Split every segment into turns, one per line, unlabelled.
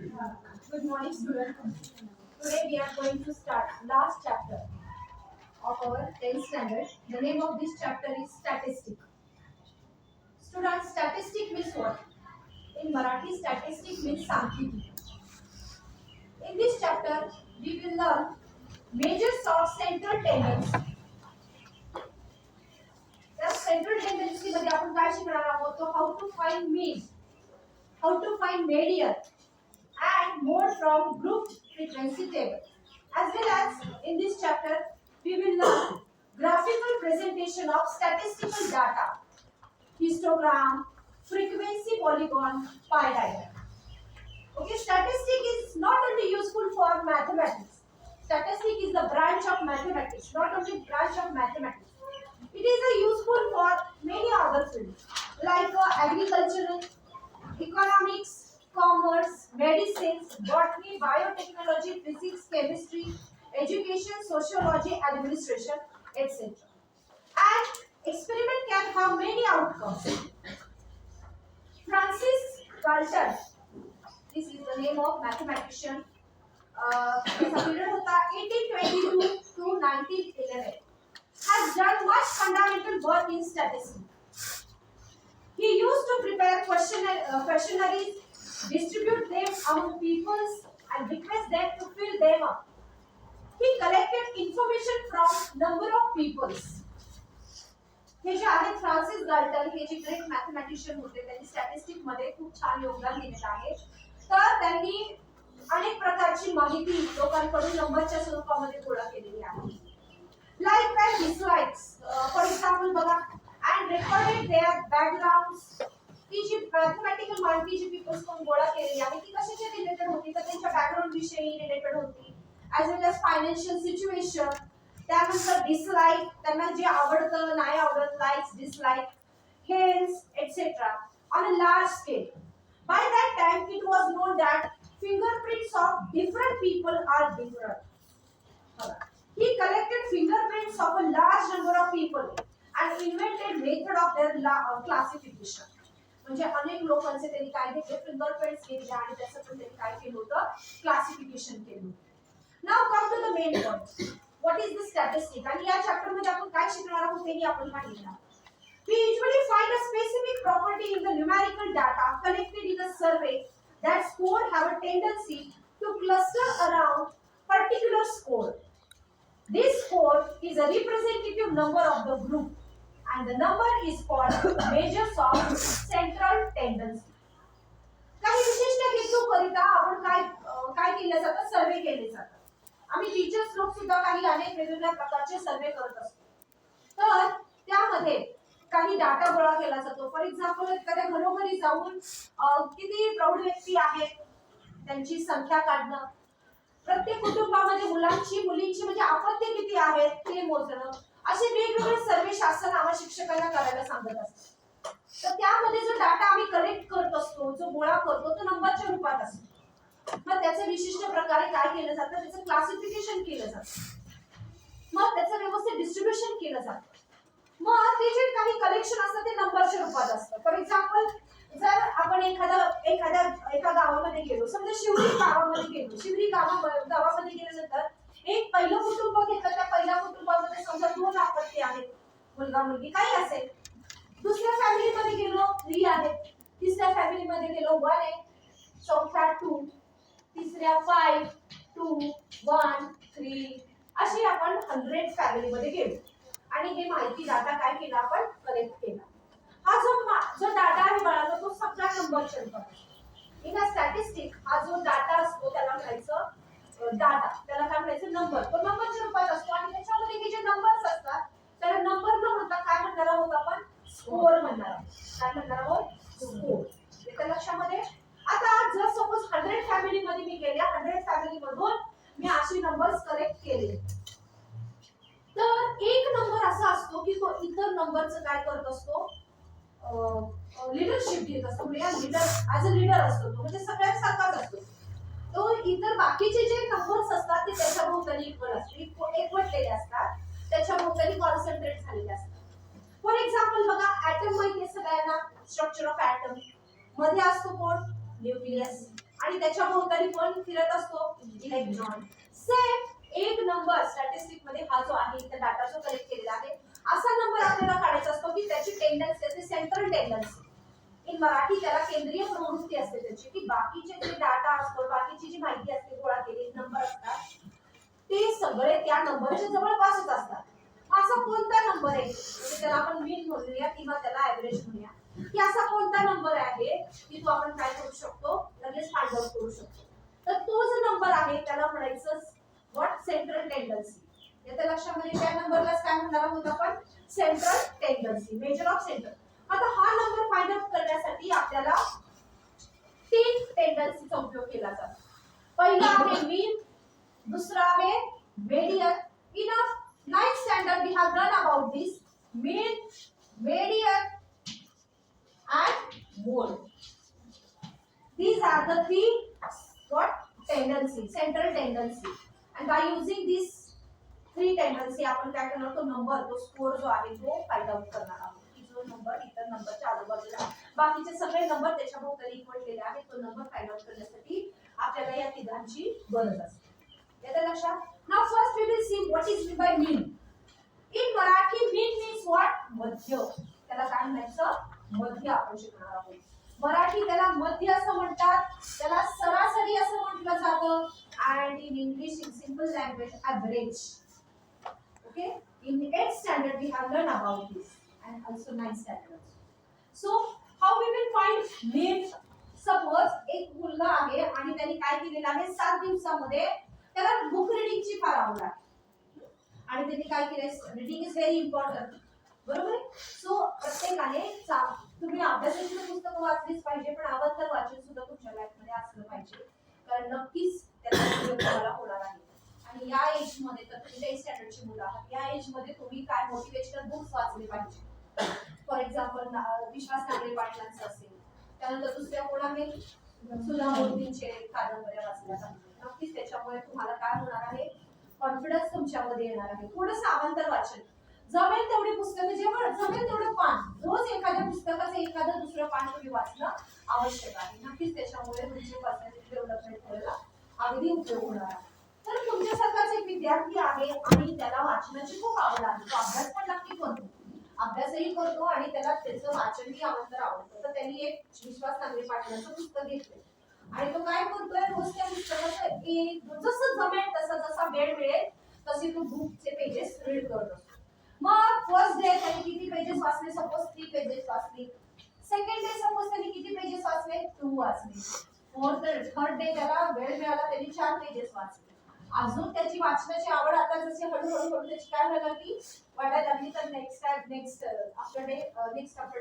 Good morning, students. Today we are going to start last chapter of our 10th standard. The name of this chapter is statistic. Students, statistic means what? In Marathi, statistic means सांख्यिकी. In this chapter, we will learn measures of central tendency. त्या central tendency मध्ये आपण काय शिकणार आहोत? तो how to find mean, how to find median, and more from grouped frequency table. As well as in this chapter, we will learn graphical presentation of statistical data, histogram, frequency polygon, pie diagram. Okay, statistic is not only useful for mathematics. Statistic is the branch of mathematics, not only branch of mathematics. It is useful for many other fields like agricultural, economics, commerce, medicines, botany, biotechnology, physics, chemistry, education, sociology, administration, etc. And experiment can have many outcomes. Francis Galton, this is the name of mathematician. His period होता 1822 to 1911. Has done much fundamental work in statistics. He used to prepare questionnaires, distribute them among peoples, and request them to fill them up. He collected information from number of peoples. हे जे आहेत Francis Galton हे जे great mathematician होते त्यांनी statistic मध्ये खूप छान योगदान दिलेलं आहे. तर त्यांनी अनेक प्रकारची माहिती लोकांकडून नंबरच्या स्वरूपामध्ये गोळा केलेली आहे. Like and dislikes, for example, बघा, and recorded their backgrounds. ती जी मॅथमॅटिकल माहिती जी पीपल्स कडून गोळा केलेली आहे ती कशाच्या रिलेटेड होती तर त्यांच्या बॅकग्राऊंड विषयी रिलेटेड होती. As well as financial situation, त्यानंतर डिसलाइक, त्यांना जे आवडतं नाही आवडत, likes dislike, health etcetera on a large scale. By that time it was known that fingerprints of different people are different. He collected fingerprints of a large number of people and invented method of their classification. म्हणजे अनेक लोकांचे त्यांनी काय घेतले fingerprints घेतले आणि त्याचं पण त्यांनी काय केलं होतं क्लासिफिकेशन केलं. Now come to the main point. What is the statistic आणि या चॅप्टर मध्ये आपण काय शिकणार आहोत तेही आपण पाहिलं. We usually find a specific property in the numerical data collected in a survey that score have a tendency to cluster around particular score. This score is a representative number of the group and the number is called measures of central tendency. काही विशिष्ट हेतूकरिता आपण काय केले जातं सर्वे केले जातात. आम्ही teachers लोक सुद्धा काही अनेक वेगवेगळ्या प्रकारचे सर्वे करत असतो. तर त्यामध्ये काही डाटा गोळा केला जातो. फॉर एक्झाम्पल एखाद्या घरोघरी जाऊन किती प्रौढ व्यक्ती आहेत त्यांची संख्या काढणं, प्रत्येक कुटुंबामध्ये मुलांची मुलींची म्हणजे अपत्य किती आहेत ते मोजणं, असे वेगवेगळे सर्वे शासन आम्हा शिक्षकांना करायला सांगत असतात. तर त्यामध्ये जो डाटा आम्ही कलेक्ट करत असतो, जो गोळा करतो तो नंबरच्या रूपात असतो. मग त्याचं विशिष्ट प्रकारे काय केलं जातं त्याचं क्लासिफिकेशन केलं जातं. मग त्याचं व्यवस्थित डिस्ट्रीब्युशन केलं जातं. मग ते जे काही कलेक्शन असतं ते नंबरच्या रूपात असतं. फॉर एक्झाम्पल जर आपण एका गावामध्ये गेलो, समजा शिवरी गावामध्ये गेलो, शिवरी गावामध्ये गेल्यानंतर एक पहिलं कुटुंब घेतलं, त्या पहिल्या कुटुंबामध्ये समजा 2 अपत्य आहेत, मुलगा मुलगी काही असेल. दुसऱ्या फॅमिलीमध्ये गेलो 3 आहेत, तिसऱ्या फॅमिलीमध्ये गेलो 1 आहे, चौथ्या 2, तिसऱ्या 5, 2, 1, 3 अशी आपण 100 फॅमिलीमध्ये गेलो आणि हे माहिती डाटा काय केला आपण कलेक्ट केला. हा जो डाटा आहे बाळांनो तो सगळा नंबरच्या रूपात असतो. इन अ स्टॅटिस्टिक हा जो डाटा असतो त्याला म्हणायचं डाटा, त्याला काय म्हणायचं नंबर. तो नंबरच्या रूपात असतो आणि त्याच्यामध्ये हे जे नंबर्स असतात त्याला नंबर न म्हणता काय म्हणणार आहोत आपण स्कोर म्हणणार आहोत. काय म्हणणार आहोत स्कोर. येतं लक्षामध्ये. आता जर सपोज 100 फॅमिली मध्ये मी गेल्या 100 फॅमिली मधून मी असे नंबर्स कलेक्ट केले तर एक नंबर असा असतो की तो इतर नंबरचं काय करत असतो लीडरशिप घेत असतो. म्हणजे लीडर ॲज अ लीडर असतो तो, म्हणजे सगळ्यांसारखाच असतो तो. इतर बाकीचे जे नंबर्स असतात ते त्याच्या भोवताली एकवटलेले असतात, त्याच्या भोवताली कॉन्सन्ट्रेट झालेले असतात. फॉर एक्झाम्पल बघा ऍटम माहिती आहे सगळ्यांना, स्ट्रक्चर ऑफ ऍटम मध्ये असतो कोण न्यूक्लियस आणि त्याच्या भोवताली पण फिरत असतो इलेक्ट्रॉन. सेम एक नंबर स्टॅटिस्टिक मध्ये हा जो आहे त्या डाटा जो कलेक्ट केलेला आहे असा नंबर आपल्याला काढायचा असतो की त्याची टेंडन्सी असते, सेंट्रल टेंडन्सी. इन मराठी त्याला केंद्रीय प्रवृत्ती असते त्याची, की बाकीचे जे डाटा असतो, बाकीची जी माहिती असते गोळा केलेली नंबर असतात ते सगळे त्या नंबरच्या जवळपासच असतात. असा कोणता नंबर आहे म्हणजे त्याला आपण मीन म्हणूया किंवा त्याला ऍव्हरेज म्हणूया, की असा कोणता नंबर आहे की तो आपण काय करू शकतो, लगेच फाइंड आउट करू शकतो. तर तो जो नंबर आहे त्याला म्हणायचं व्हॉट, सेंट्रल टेंडन्सी. याच्या लक्षामध्ये त्या नंबरलाच काय म्हणणार आहोत आपण, central tendency, measure of central. आता हा नंबर फाइंड आउट करण्यासाठी आपल्याला तीन टेंडन्सीचा उपयोग केला जातो. पहिला आहे मीन, दूसरा आहे median. In a ninth standard we have learned about this mean, median and mode. These are the three what tendency, central tendency, and by using these three tendency आपण काय करणार, तो नंबर, तो स्कोर जो आहे तो फाइंड आउट करणार आहोत. की जो नंबर इतर नंबरच्या आजूबाजूला बाकीचे सगळे नंबर त्याच्या भोवताली इक्वटलेले आहेत, तो नंबर फाइंड आउट करण्यासाठी आपल्याला या तिघांची गरज असते. येतं लक्षात. Now first we will see what is meant by mean. In Marathi mean means what, मध्य. त्याला काय म्हणायचं, मध्य आपण शिकणार आहोत. मराठी त्याला मध्य असं म्हणतात, त्याला सरासरी असं म्हटलं जातं, and in English in simple language average. Okay, in 8th standard we have learned about this and also 9th standard. So how we will find mean? Suppose एक मुलगा आहे आणि त्याने काय केलेलं आहे, 7 दिवसामध्ये त्याला बुक रीडिंगची फार आवड आहे आणि त्यांनी काय केलंय, रीडिंग इज व्हेरी इम्पॉर्टंट, बरोबर आहे. सो प्रत्येकाने तुम्ही अभ्यासाची पुस्तकं वाचलीच पाहिजे, पण अवांतर वाचन सुद्धा तुमच्या लाईफ मध्ये असलं पाहिजे, कारण नक्कीच त्याचा उपयोग तुम्हाला होणार आहे. आणि या एज मध्ये तर तुम्ही 8th स्टँडर्डची मुलं आहात, या एज मध्ये तुम्ही काय मोटिवेशनल बुक्स वाचले पाहिजे. फॉर एक्झाम्पल विश्वास नांगरे पाटलांचं असेल, त्यानंतर दुसऱ्या कोण आहे, सुधा मूर्तींचे कादंबऱ्या वाचल्या पाहिजे. नक्कीच त्याच्यामुळे तुम्हाला काय होणार आहे, कॉन्फिडन्स तुमच्यामध्ये येणार आहे. थोडंसं अवांतर वाचन, जमेल तेवढी पुस्तकं, जेव्हा जमेल तेवढं पान, रोज एखाद्या पुस्तकाचं एखादं दुसरं पान तुम्ही वाचणं आवश्यक आहे. नक्कीच त्याच्यामुळे तुमची पर्सनॅलिटी डेव्हलपमेंट करायला अगदी उपयोग होणार आहे. तर तुमच्यासारखाच एक विद्यार्थी आहे आणि त्याला वाचनाची खूप आवड आहे, तो अभ्यास पण नक्की करतो, अभ्यासही करतो आणि त्याला त्याचं वाचनही अवांतर आवडतं. तर त्यांनी एक विश्वास नांगरे पाटलांचं पुस्तक घेतलं आणि तो काय करतोय, रोज त्या पुस्तकाचं एक जसं जमेल तसं, जसा वेळ मिळेल तसे तो बुकचे पेजेस रीड करत असतो. मग फर्स्ट डे त्यांनी किती पेजेस वाचले, सपोज 3 पेजेस वाचले. सेकंड डे सपोज त्यांनी किती पेजेस वाचले, 2 वाचले. थर्ड डे त्याला वेळ मिळाला, त्यांनी 4 पेजेस वाचले. अजून त्याची वाचनाची आवड आता जशी हळूहळू त्याची काय व्हायला लागली, वाढायला लागली. तर नेक्स्ट आफ्टर डे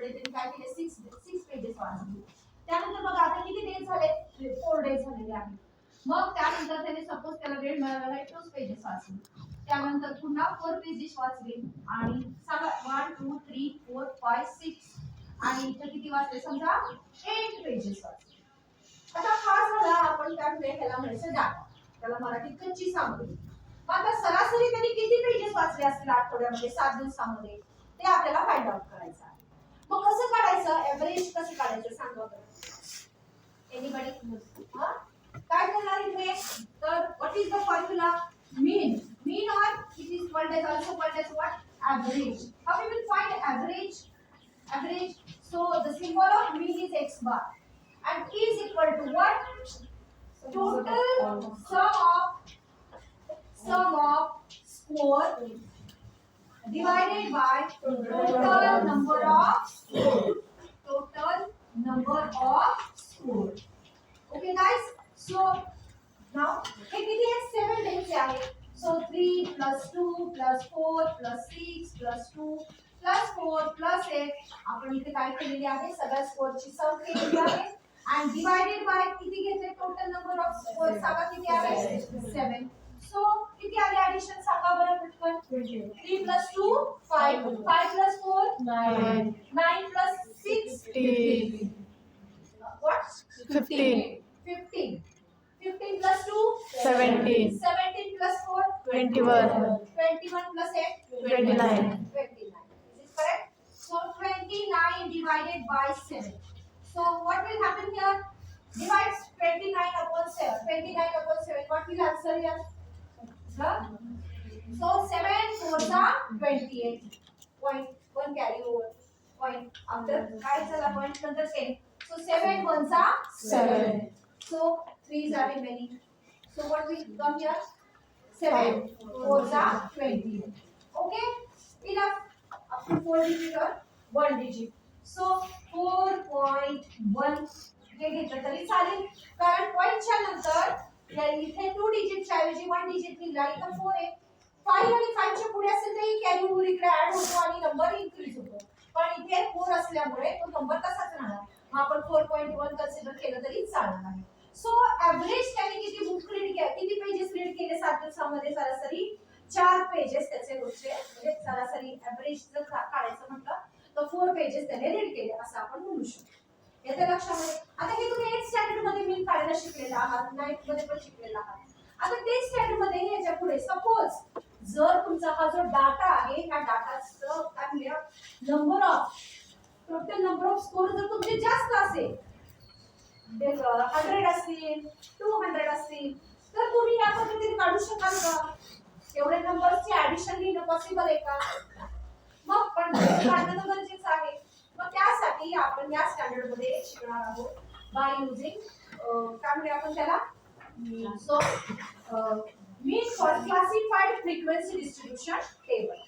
त्यांनी काय केले, 6 पेजेस वाचले. त्यानंतर बघा आता किती डेज झाले, 4 डेज झालेले आहेत. मग त्यानंतर त्याने सपोज त्याला वेळ मिळाला 2 पेजेस वाचले. त्यानंतर पुन्हा 4 पेजेस वाचले आणि सांगा 1 2 3 4 5 6 आणि इथे किती वाचले, समजा 8 पेजेस वाचले. आता हा झाला आपण काय म्हणूया, ह्याला म्हणायचं डाटा, त्याला मराठीत कच्ची सामग्री. मग आता सरासरी त्यांनी किती पेजेस वाचले असतील आठवड्यामध्ये, 7 दिवसामध्ये, ते आपल्याला फाइंड आउट करायचं आहे. मग कसं काढायचं, एव्हरेज कसं काढायचं सांगा बरं. एनीबडी, हां काय करणार इथे, तर what is the formula, mean or it is called as also called as what, average. How we will find average? So the symbol of mean is x bar and is equal to what, total sum of score divided by total number of score. Okay guys, so now हे किती आहे, 7 days आहे. So 3 plus 2 plus 4 plus 6 plus 2 plus 4 plus 8 आपण इथे काय केलेली आहे, सगळ्या स्कोरची सम केलेली आहे and divided by किती घेतले, टोटल नंबर ऑफ स्कोर सांगा किती आले, 7. सो किती आले ऍडिशन सांगा बरं पटकन, 3 plus 2 5 5 plus 4 9 9 plus 6 15 what 15 15 plus 2 17 17 plus 4 21 21 plus 8 29 is it correct? So 29 divided by 7. So what will happen here, divides 29 upon 7. 29 upon 7. What will answer here? So 7 4s are 28. Point 1 carry over. Point after काय चला point नंतर 10. So 7 1s are 7. So 3s are remaining. So what will come here? 7 4s are 20. Okay? Enough. Up to 4 digit or 1 digit. So 4.1 हे घेतलं तरी चालेल कारण पॉइंटच्या नंतर या इथे 2 डिजिटच्या ऐवजी 1 डिजिट लिहिला इथं 4 आहे 5 आणि 5 च्या पुढे असेल तर कॅरी ओव्हर इकडे ऍड होतो आणि नंबर इन्क्रीज होतो पण इथे 4 असल्यामुळे तो नंबर तसाच राहणार मग आपण 4.1 कन्सिडर केलं तरी चालणार आहे सो एव्हरेज त्याने किती बुक रीड केले किती पेजेस रीड केले 7 दिवसामध्ये सरासरी 4 पेजेस त्याचे रोजचे म्हणजे सरासरी एव्हरेज जर काढायचं म्हटलं तर 4 पेजेस त्याने रीड केले असं आपण म्हणू शकतो येते लक्षामध्ये आता हे तुम्ही 8th स्टँडर्ड मध्ये मीन काढायला शिकलेला आहात 9th मध्ये पण शिकलेला आहात आता 10th स्टँडर्ड मध्ये याच्या पुढे सपोज जर तुमचा हा जो डाटा आहे ह्या डाटाचं काय म्हणूया number of total number off score जर तुमचे जास्त असेल 100 असतील 200 असतील तर तुम्ही या पद्धतीने काढू शकाल का एवढे नंबर्सची ऍडिशन लिहिणं पॉसिबल आहे का मग पण काढणं तर गरजेचं आहे मग त्यासाठी आपण या स्टँडर्ड मध्ये शिकणार आहोत बाय युजिंग काय म्हणूया आपण त्याला so mean for classified frequency distribution table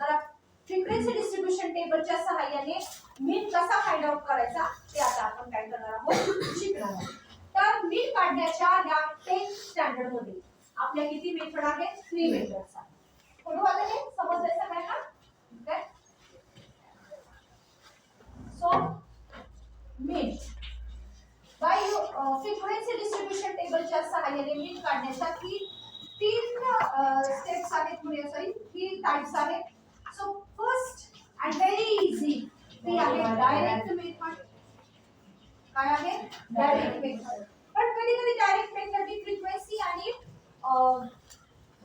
तर फ्रिक्वेन्सी डिस्ट्रीब्यूशन टेबलच्या सहाय्याने मीन कसा फाइंड आउट करायचा ते आता आपण काय करणार आहोत शिकणार आहोत तर मीन काढण्याच्या या 10th स्टँडर्ड मध्ये आपल्या किती मेथड आहेत 3 मेथड्स आहेत फोटो आले हे समजलंय सगळ्यांना okay so mean by frequency distribution टेबलच्या सहाय्याने मीन काढण्याच्या तीन स्टेप्स आहेत म्हणजे सॉरी 3 टाइप्स आहेत so first and very easy ते आहे डायरेक्ट मेथड काय आहे डायरेक्ट मेथड पण कधी कधी डायरेक्ट मेथडची फ्रिक्वेन्सी आणि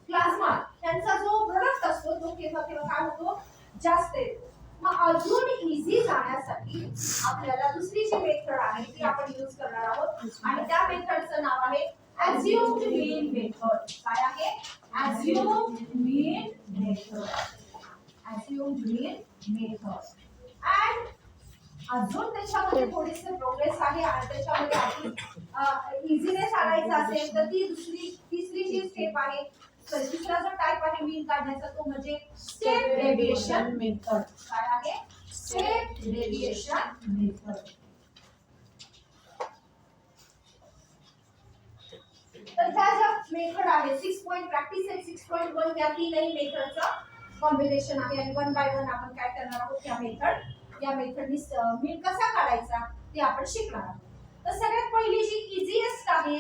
प्लाझ्मा त्यांचा जो प्रोडक्ट असतो तो केव्हा केव्हा काय होतो जास्त येतो मग अजून इझी जाण्यासाठी आपल्याला दुसरी जी मेथड आहे ती आपण यूज करणार आहोत आणि त्या मेथडचं नाव आहे assumed mean method काय आहे assumed mean method assumed mean method and अजून त्याच्यामध्ये थोडीशी प्रोग्रेस आहे आणि त्याच्यामध्ये अजून इझीनेस आणायचा असेल तर ती तिसरी जी स्टेप आहे तर तिसरा जो टाइप आहे मीन काढण्याचा तो म्हणजे स्टेप डेविएशन मेथड काय आहे स्टेप डेविएशन मेथड तर त्या ज्या मेथड आहे 6 पॉइंट प्रॅक्टिस आहे 6.1 या तीनही मेथडचा कॉम्बिनेशन आहे आणि 1 बाय 1 आपण काय करणार आहोत या मेथडनी मीन कसा काढायचा ते आपण शिकणार आहोत तर सगळ्यात पहिली जी इझीएस्ट आहे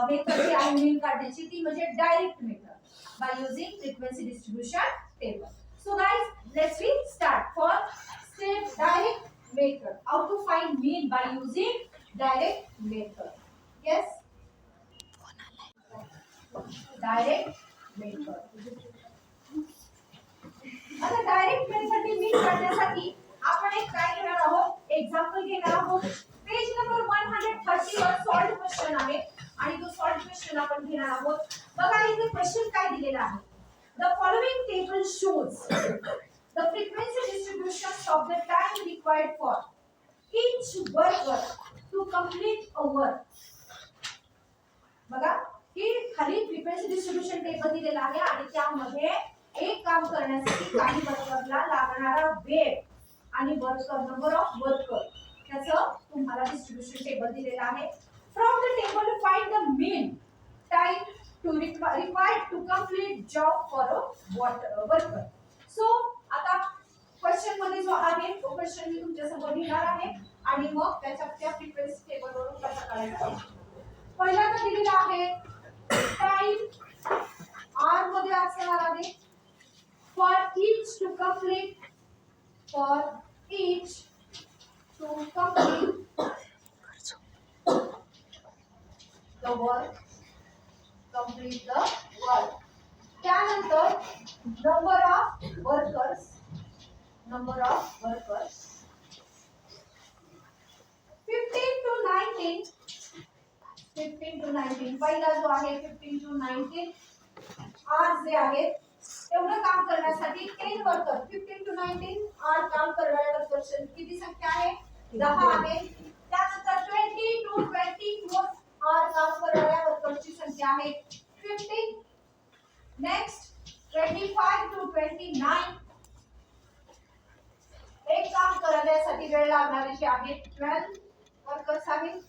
मेथड जी आहे मीन काढण्याची ती म्हणजे direct method by using frequency distribution table so guys let's we start for step direct method how to find mean by using direct method yes direct method आता डायरेक्ट मेथडनी मीन काढण्यासाठी आपण एक काय घेणार आहोत एक्झाम्पल घेणार आहोत पेज नंबर 130 वर सॉल्व्ड क्वेश्चन आहे आणि तो सॉल्व्ड क्वेश्चन आपण घेणार आहोत बघा इथे क्वेश्चन काय दिलेला आहे the following table shows the frequency distribution of the time required for each worker to complete a work बघा की खाली फ्रिक्वेन्सी डिस्ट्रीब्यूशन टेबल दिलेला आहे आणि त्यामध्ये एक काम करण्यासाठी काही वर्करला लागणारा वेळ आणि वर्कर नंबर ऑफ वर्कर त्याचं तुम्हाला डिस्ट्रीब्यूशन टेबल दिलेला आहे from the table find the mean time to required to complete job for a worker so आता क्वेश्चन मध्ये जो आहे तो क्वेश्चन मी तुमच्या समोर लिहिणार आहे आणि मग त्याच्या फ्रिक्वेन्सी टेबल वरून कसा काढायचा पहिला तर दिलेला आहे टाइम आर मध्ये असणार आहे for each to complete the work त्यानंतर number of workers 15 to 19 15 to 19 पहिला जो आहे 15 to 19 आर जे आहेत एवढं काम करण्यासाठी 10 वर्कर 15 to 19 आर काम करणाऱ्या वर्कर्स किती संख्या आहे 10 आहे. त्यानंतर 20 to 24 आर काम करणाऱ्या वर्कर्सची संख्या आहे 15. नेक्स्ट 25 to 29 एक काम करण्यासाठी वेळ लागणारे जे आहे 12 वर्कर्स आहेत.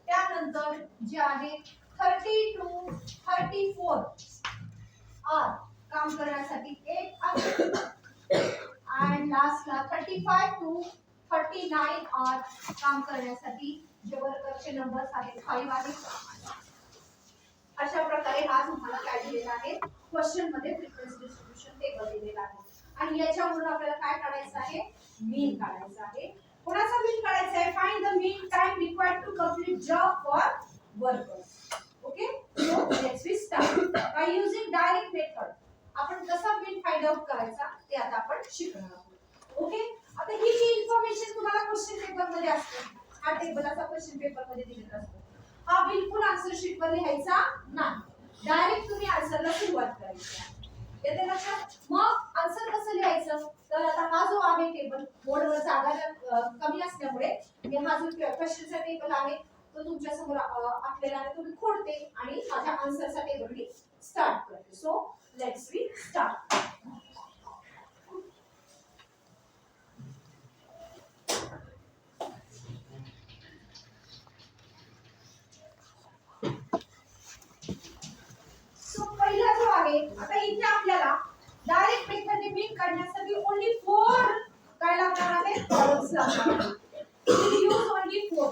त्यानंतर जे आहे 30 to 34 आर काम करण्यासाठी एक आहे आणि लास्टला 35 to 39 आर काम करण्यासाठी जे वर्करचे नंबर्स आहेत 5 आहेत. अशा प्रकारे हा तुम्हाला काय दिलेला आहे क्वेश्चन मध्ये फ्रिक्वेन्सी डिस्ट्रीब्यूशन टेबल दिलेला आहे आणि याच्यावरून आपल्याला काय काढायचं आहे मीन काढायचा आहे. कोणाचा मीन काढायचा आहे find the mean time required to complete job for workers. Okay so let's we start by using direct method. आपण कसा मीन फाइंड आउट करायचा ते आता आपण शिकणार आहोत. ओके आता ही जी इन्फॉर्मेशन तुम्हाला क्वेश्चन पेपर मध्ये असते हा टेबल असा क्वेश्चन पेपर मध्ये दिलेला असतो. हा बिलकुल आन्सर शीट वर लिहायचा नाही डायरेक्ट तुम्ही आन्सरला सुरुवात करायची. येते लक्षात. मग आन्सर कसं लिहायचं तर आता हा जो आहे टेबल बोर्डवर जागा कमी असल्यामुळे मी हा जो क्वेश्चनचा टेबल आहे तो तुमच्या समोर आपल्याला तुम्ही खोडते आणि माझ्या आन्सरचा टेबल मी स्टार्ट करते. So let's we start. पहिला जो आहे आता इथे आपल्याला डायरेक्ट मेथडने मीन काढण्यासाठी ओन्ली 4 काय लागणार आहे कॉलम्स लागणार आहेत. Use only 4.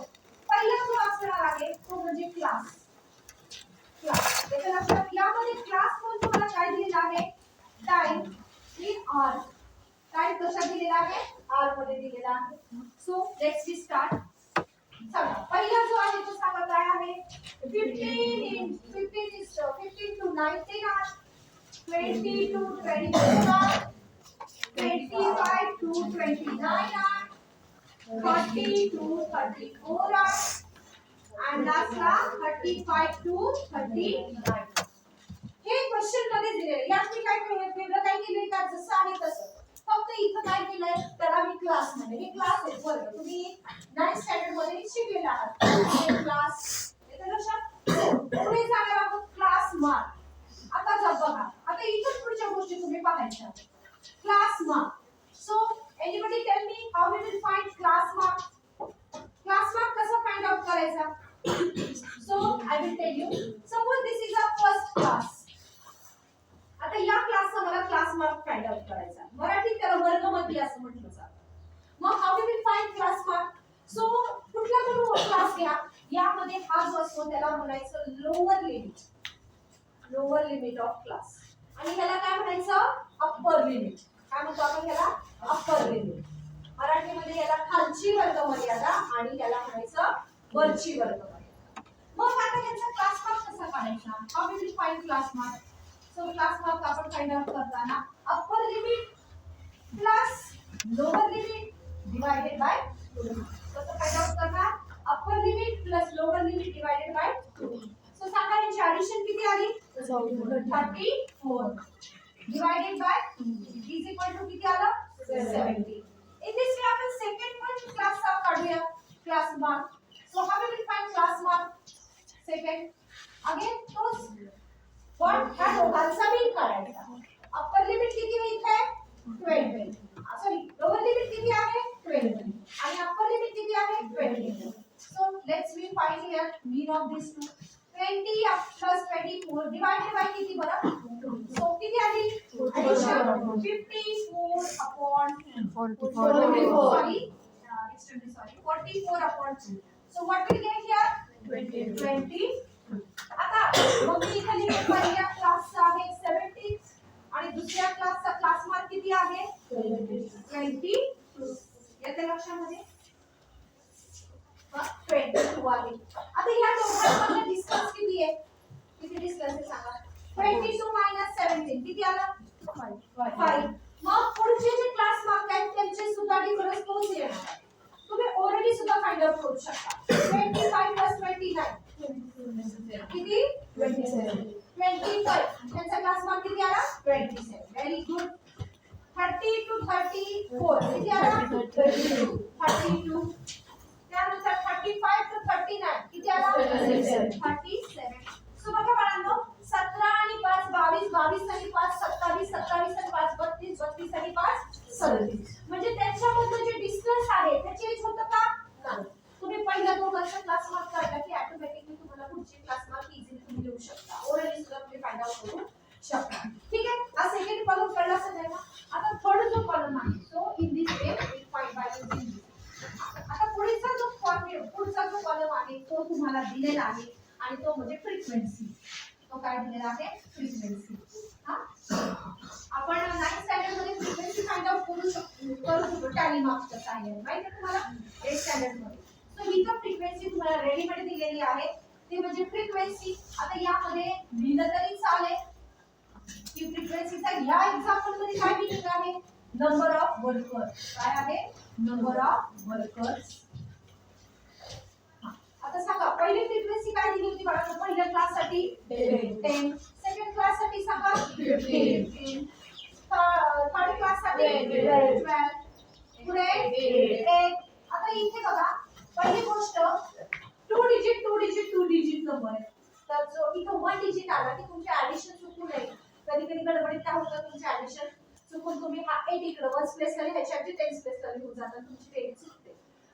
पहिला जो असणार आहे तो म्हणजे क्लास. याच्या लक्षात यामध्ये क्लास म्हणून तुम्हाला काय दिलेला आहे टाइम इन आर. टाइम कशा दिलेला आहे आर मध्ये दिलेला आहे. So let's we start. चला पहिला जो आहे तो सांगा काय आहे 15 to 19 are 20 to 24 are 25 to 29 are 30 to 34 are and lastला 35 to 39. हे क्वेश्चन मध्ये दिलेले यात मी काय वेगळं काय केलंय का जसं आहे तसं फक्त इथं काय केलंय त्याला मी क्लास मध्ये हे क्लास आहे वर्ग तुम्ही 9th स्टँडर्ड मध्ये शिकलेला आहात हे क्लास. येते लक्षात. पुढे जाणार आहोत क्लास मार्क. आता जर बघा आता इथं पुढच्या गोष्टी तुम्ही पाहायच्या class mark. So anybody tell me how we will find class mark. Class mark कसा फाइंड आउट करायचा. So I will tell you suppose this is a first class. आता या क्लासचा मला क्लास मार्क फाइंड आउट करायचा. मराठीत त्याला वर्गमती असं म्हटलं जातं. मग how we will find class mark. So कुठला तरी क्लास घ्या यामध्ये हा जो असतो त्याला म्हणायचं lower limit. Lower limit of class आणि याला काय म्हणायचं अप्पर लिमिट. काय म्हणतो आपण याला अप्पर लिमिट. मराठीमध्ये याला खालची वर्गमर्यादा आणि याला म्हणायचं वरची वर्गमर्यादा. मग आता याचा क्लास मार्क कसा काढायचा how we will find class mark. So class mark आपण फाइंड आउट करताना upper limit plus lower limit divided by 2. कसं फाइंड आउट करणार upper limit plus lower limit divided by 2. So सांगा याची ऍडिशन किती आली 34 divided by is equal to किती आलं 70. इन दिस वे आपण सेकंड पण क्लास चा काढूया class mark. So how we will find class mark second. Again तोच पण ह्या दोघांचा मीन काढायचा. अप्पर लिमिट किती होईल आहे 12 सॉरी लोअर लिमिट किती आहे 12 आणि अप्पर लिमिट किती आहे 20. So let's we find here mean of this two. 20 plus 24 divided by किती बरं 2. सो किती आली addition 54 upon 44 upon 2. So what we get here 20. आता मग मी इथे लिहितो पहिल्या क्लासचा आहे 70 आणि दुसऱ्या क्लासचा क्लास मार्क किती आहे 22. येते लक्षामध्ये 22 आहे. आता या दोघांमध्ये डिस्टन्स किती आहे किती डिस्टन्स आहे सांगा 22 - 17 किती आलं 5. मग पुढचे जे क्लास मार्क आहेत त्यांचे सुद्धा डिफरन्स तोच येणार. तुम्ही ऑलरेडी सुद्धा फाइंड आउट करू शकता 25 + 29 किती 25 त्यांचा क्लास मार्क किती आला 27 व्हेरी गुड 30 to 34 किती आला 32 त्यानंतर 35 to 39 किती आला 37 सो बघा बाळांनो 17 आणि 5 22 22 आणि 5 27 27 आणि 5 32 32 आणि 5 37 म्हणजे त्यांच्यामधलं जे डिस्टन्स आहे ते चेंज होतं का नाही तुम्ही पहिल्या दोघांचा क्लास मार्क काढला की ऑटोमॅटिकली तुम्हाला पुढचे क्लास मार्क इझिली तुम्ही देऊ शकता ओरली सुद्धा तुम्ही फाइंड आउट करू शकता ठीक आहे हा सेकंड कॉलम कळला सगळ्यांना आता थर्ड जो कॉलम आहे so in this way we find by using आता पुढचा जो कॉलम आहे तो तुम्हाला दिलेला आहे आणि तो म्हणजे फ्रिक्वेन्सी तो काय दिलेला आहे फ्रिक्वेन्सी हा आपण 9th स्टँडर्ड मध्ये फ्रिक्वेन्सी फाइंड आउट करू शकतो टॅली मार्क्सच्या सहाय्याने माहिती आहे तुम्हाला 8th स्टँडर्ड मध्ये सो ही तर फ्रिक्वेन्सी तुम्हाला रेडी मध्ये दिलेली आहे ती म्हणजे फ्रिक्वेन्सी आता यामध्ये लिहिलं तरी चालेल की फ्रिक्वेन्सीचा ह्या एक्झाम्पल मध्ये काय मिनिंग आहे नंबर ऑफ वर्कर्स काय आहे नंबर ऑफ वर्कर्स आता सांगा पहिली फ्रिक्वेन्सी काय दिली होती बाळांनो पहिल्या क्लास साठी 10 सेकंड क्लास साठी सांगा 15 थर्ड क्लास साठी 12 पुढे 8 आता इथे बघा पहिली गोष्ट 2 डिजिट नंबर आहे तर जो इथे 1 डिजिट आला की तुमचे ऍडिशन चुकू नये कधी कधी गडबडीत काय होतं तुमचे ऍडिशन चुकून तुम्ही हा 8 इकडे 1 प्लेस ला ह्याच्या 10 प्लेस ला लिहून जातात तुमची बेरीज चुकते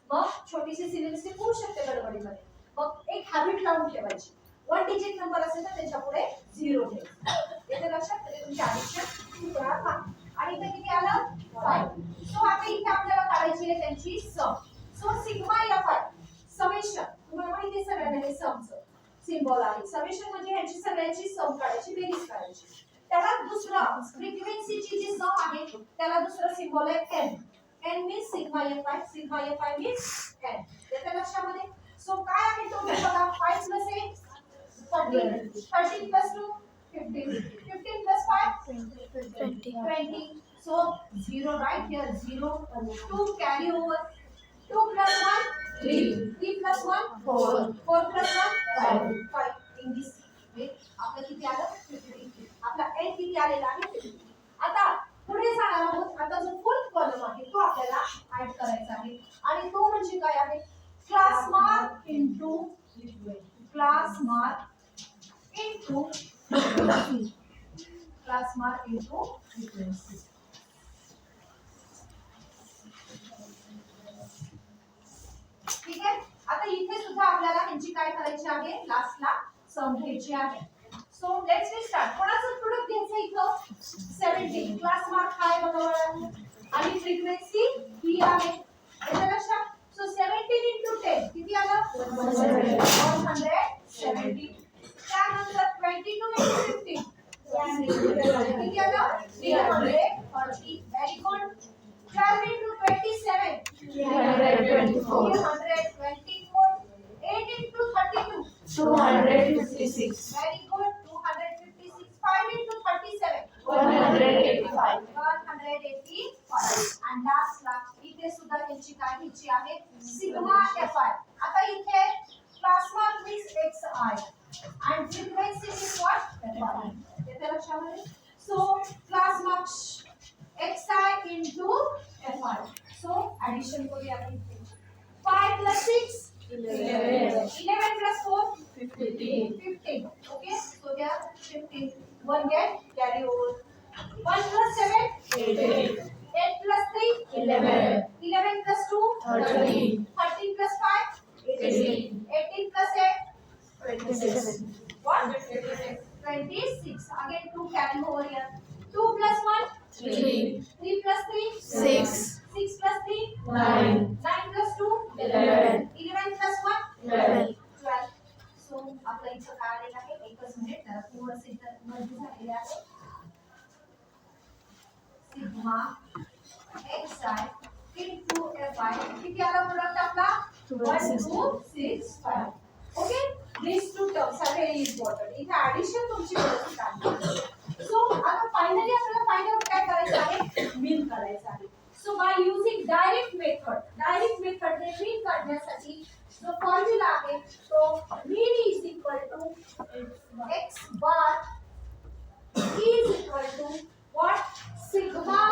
मग छोटीशी सिली मिस्टेक होऊ शकते गडबडीमध्ये मग एक हॅबिट लावून ठेवायची 1 डिजिट नंबर असेल तर त्याच्या पुढे 0 ठेवायचं इथे लक्षात म्हणजे तुमचे ऍडिशन चुकणार नाही आणि इथे किती आलं 5 सो आता इथे आपल्याला काढायची आहे त्यांची sum so sigma F I summation तुम्हाला माहिती आहे सगळ्यांना हे समचं सिम्बॉल आहे समेशन म्हणजे ह्याची सगळ्यांची सम काढायची बेरीज काढायची त्याला दुसरं फ्रिक्वेन्सीची जी सम आहे त्याला दुसरं सिम्बॉल आहे n n means sigma F I means n येते लक्षामध्ये सो काय आहे तो बघा 5 plus 8 13 plus 2 15 15 plus 5 20 so 0 right here 0 2 carry over 2 plus 1 3 plus 1 4 plus 1 5 in this way आपलं किती आलं 15 आपला n किती आलेला आहे 15 आता पुढे जाणार आहोत आता जो फोर्थ कॉलम आहे तो आपल्याला ऍड करायचा आहे आणि तो म्हणजे काय आहे क्लास मार्क इनटू फ्रिक्वेन्सी ठीक आहे आता इथे सुद्धा आपल्याला ह्यांची काय करायची आहे लास्टला सम घ्यायची आहे सो लेट्स वी स्टार्ट कोणाचं प्रोडक्ट घ्यायचं इथं 17 क्लास मार्क काय बघा आणि फ्रिक्वेन्सी ही आहे याच्या लक्षात सो 17 into 10 किती आलं 170 त्यानंतर 22 into 15 किती आलं 340 very good 12 into 27 324 8 into 32
256
very good 256 5 into 37
185
and last इथे सुद्धा यांची काय घ्यायची आहे सिग्मा एफ आय आता इथे class mark means X I and frequency is what येते लक्षामध्ये so class mark X I into F I so addition करूया इथे 5 plus 6 11 plus 4 15 okay so there 15 one get carry over 1 plus 7 8 plus 3 11 plus 2 13 plus 5 18 plus 8
27
what 26 again 2 carry over here 2 plus 1 3 plus 3
6
6 plus 3
9
9 plus 2 11 plus 1 12 so आपला इथं काय आलेलं आहे एकच minute त्याला थोडंसं इथं मध्ये झालेलं आहे sigma X I into F I किती आला प्रोडक्ट आपला 1265 okay these two terms are very important इथे ऍडिशन तुमची व्यवस्थित आहे सो आता फायनली आपल्याला फाइंड आउट काय करायचं आहे मीन करायचं आहे so by using direct method ने मीन काढण्यासाठी जो फॉर्म्युला आहे तो mean is equal to x bar is equal to what? Sigma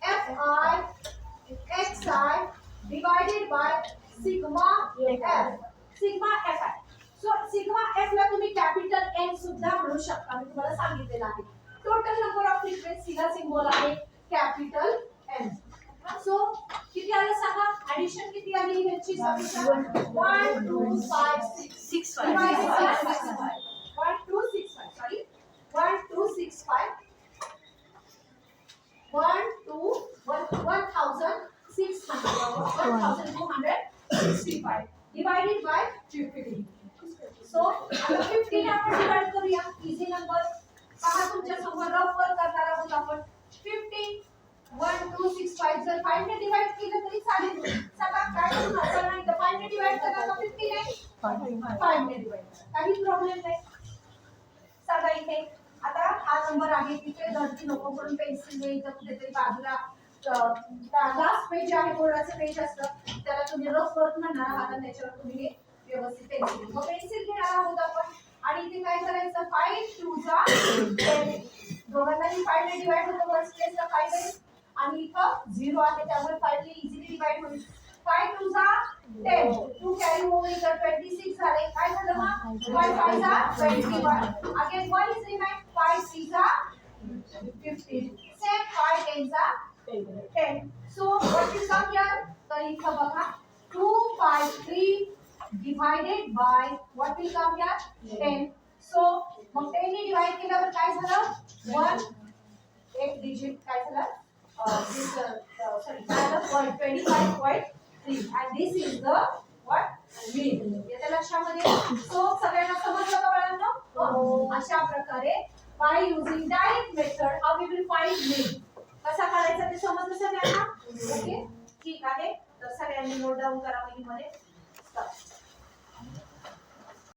fi xi divided by sigma f. Sigma fi. So sigma f ला तुम्ही कॅपिटल N सुद्धा म्हणू शकता. मी तुम्हाला सांगितलेलं आहे. टोटल नंबर ऑफ फ्रिक्वेन्सीला सिम्बॉल आहे कॅपिटल N. सो किती आलं सांगा? ऍडिशन किती आली ह्याची समीकरण? 1 2 5 6 divided by 65. 1265 sorry 1265 1265 divided by 15. So आता 15 आपण डिवाइड करूया. इझी नंबर पहा तुमच्या समोर रफ वर करणार आहोत आपण. 15 1265 जर 5 ने डिवाइड केलं तरी चालेल. चला काय होणार नाही तर 5 ने डिवाइड करा तर 15 आहे. 5 ने डिवाइड करा काही प्रॉब्लेम नाही. सगळा इथे आता हा नंबर आहे तिथे धरती नको म्हणून पेन्सिल ने इथं कुठेतरी बाजूला लास्ट पेज आहे बोर्डाचं पेज असतं त्याला तुम्ही रफ वर्क म्हणणार आहात आणि त्याच्यावर तुम्ही व्यवस्थित पेन्सिल मग पेन्सिल घेणार आहोत आपण आणि इथे काय करायचं 5 2 चा 10 दोघांनाही 5 ने डिवाइड होतं फर्स्ट प्लेसला 5 आहे आणि इथं 0 आहे त्यामुळे 5 ने इझिली डिवाइड होईल 5 2 चा 10 2 कॅरी ओव्हर इथं 26 झाले काय झालं मग 5 5 चा 21 अगेन 1 इज रिमाइन 5 3 चा 15 सेम 5 10 चा 10 so what will come here तर इथं बघा 2 5 3 divided by what will come here 10 so मग 10 ने डिवाइड केल्यावर काय झालं 1 एक डिजिट काय झालं sorry काय झालं 25.3 and this is the what mean याच्या लक्षामध्ये so सगळ्यांना समजलं का बाळांनो अशा प्रकारे by using direct method how we will find mean कसा काढायचा ते समजलं सगळ्यांना ओके ठीक आहे तर सगळ्यांनी नोट डाऊन करा मध्ये